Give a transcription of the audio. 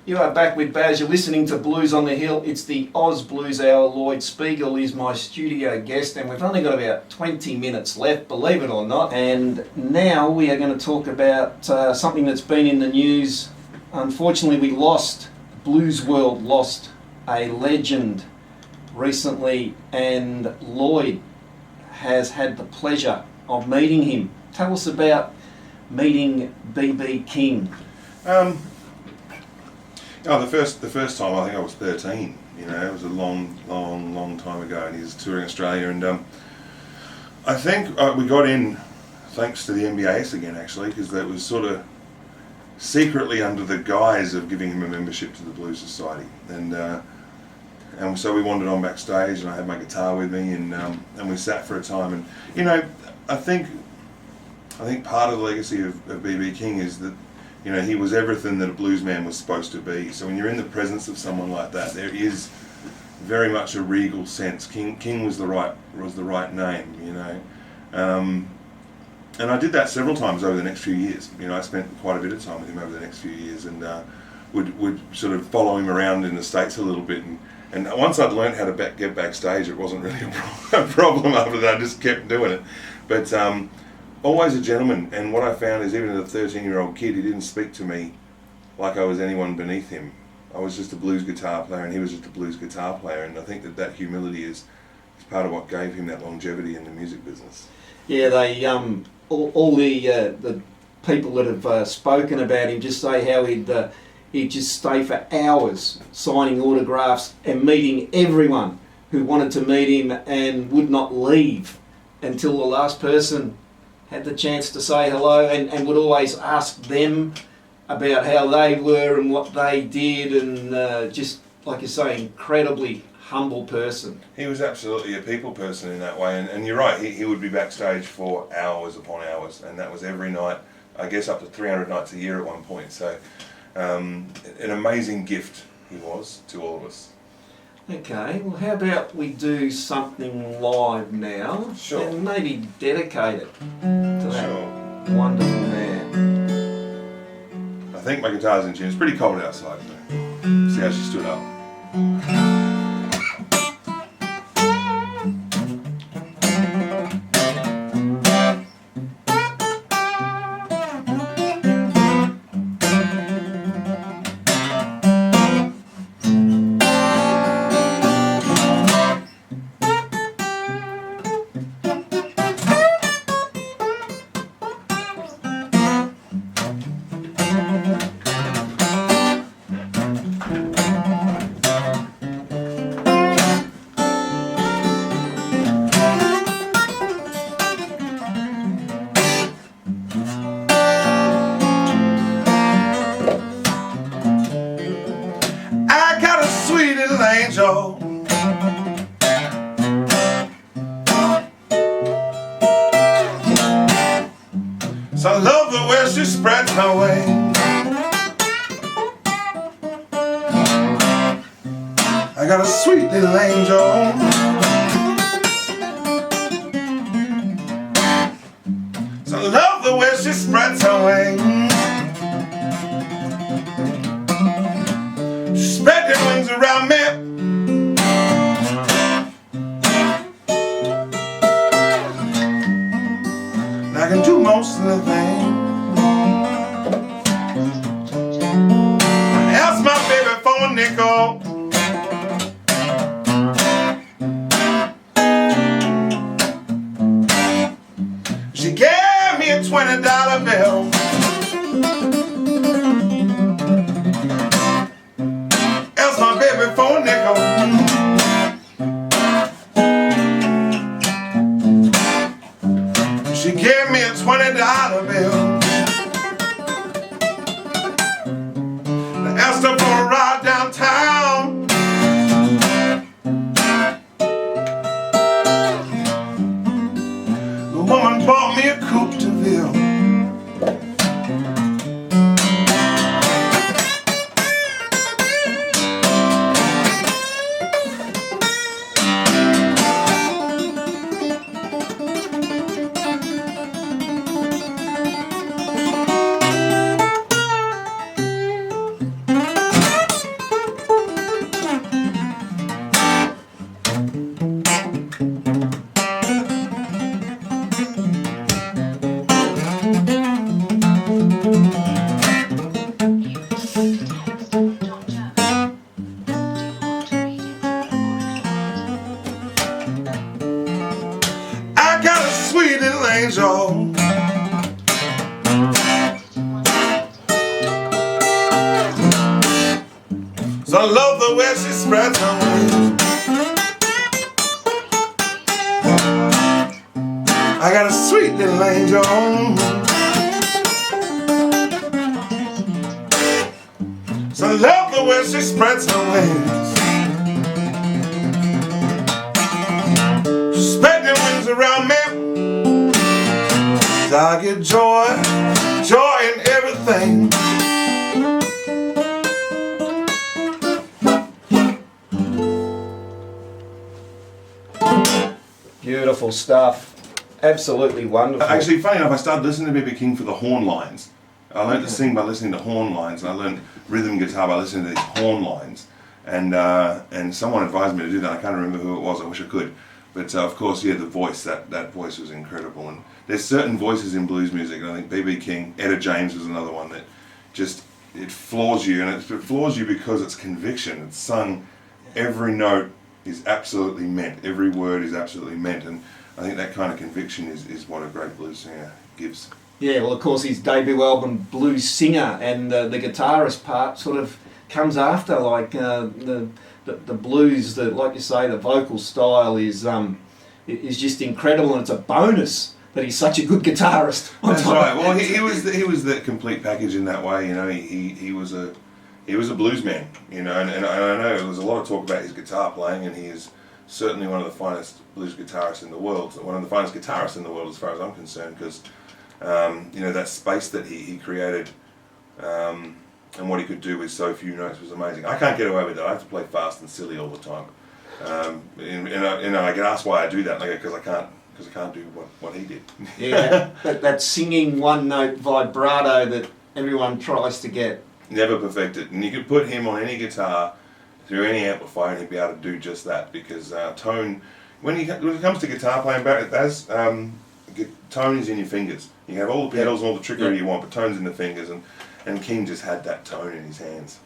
You are back with Baz. You're listening to Blues on the Hill. It's the Oz Blues Hour. Lloyd Spiegel is my studio guest, and we've only got about 20 minutes left, believe it or not. And now we are going to talk about something that's been in the news. Unfortunately, Blues World lost a legend recently, and Lloyd has had the pleasure of meeting him. Tell us about meeting B.B.King. The first time, I think I was 13. You know, it was a long time ago, and he was touring Australia. And I think we got in thanks to the NBAS again, actually, because that was sort of secretly under the guise of giving him a membership to the Blues Society. And so we wandered on backstage, and I had my guitar with me, and we sat for a time. And you know, I think part of the legacy of B.B.King is that, you know, he was everything that a blues man was supposed to be. So when you're in the presence of someone like that, there is very much a regal sense. King was the right name, you know. And I did that several times over the next few years. You know, I spent quite a bit of time with him over the next few years, and would sort of follow him around in the States a little bit. And once I'd learned how to get backstage, it wasn't really a problem after that. I just kept doing it. But always a gentleman, and what I found is even as a 13-year-old kid, he didn't speak to me like I was anyone beneath him. I was just a blues guitar player, and he was just a blues guitar player, and I think that humility is part of what gave him that longevity in the music business. Yeah, they all the people that have spoken about him just say how he'd just stay for hours signing autographs and meeting everyone who wanted to meet him, and would not leave until the last person had the chance to say hello, and would always ask them about how they were and what they did, and just, like you say, incredibly humble person. He was absolutely a people person in that way, and you're right, he would be backstage for hours upon hours, and that was every night, I guess up to 300 nights a year at one point. So an amazing gift he was to all of us. Okay, well, how about we do something live now? Sure. And maybe dedicate it to that Sure. wonderful man. I think my guitar's in tune. It's pretty cold outside though. See how she stood up. Angel, so I love the way she spreads her wings. I got a sweet little angel, so I love the way she spreads her wings. She spread her wings around me, I can do most of the things. I asked my baby for a nickel, she gave me a $20 bill. Asked my baby for a nickel, she gave me a $20 bill. I asked her for a ride downtown, the woman bought me a coupe de ville. angel. So I love the way she spreads her wings. I got a sweet little angel. So I love the way she spreads her wings. She spread them wings around me. I get joy, joy in everything. Beautiful stuff. Absolutely wonderful. Actually, funny enough, I started listening to B.B. King for the horn lines. I learned to sing by listening to horn lines, and I learned rhythm guitar by listening to these horn lines. And someone advised me to do that. I can't remember who it was. I wish I could. But of course, yeah, the voice, that voice was incredible. And there's certain voices in blues music, and I think B.B. King, Etta James was another one that just, it floors you. And it floors you because it's conviction. It's sung, every note is absolutely meant. Every word is absolutely meant. And I think that kind of conviction is what a great blues singer gives. Yeah, well, of course, his debut album, Blues Singer, and the guitarist part sort of comes after, like the blues, like you say, the vocal style is just incredible, and it's a bonus that he's such a good guitarist. That's right. Well, he was the complete package in that way. You know, he was a blues man. You know, and I know there was a lot of talk about his guitar playing, and he is certainly one of the finest blues guitarists in the world. One of the finest guitarists in the world, as far as I'm concerned, because you know, that space that he created. And what he could do with so few notes was amazing. I can't get away with that. I have to play fast and silly all the time. And I get asked why I do that, because I can't do what he did. Yeah, that singing one note vibrato that everyone tries to get. Never perfected. And you could put him on any guitar through any amplifier, and he'd be able to do just that. Because tone, when it comes to guitar playing, tone is in your fingers. You have all the pedals and all the trickery you want, but tone's in the fingers. And King just had that tone in his hands.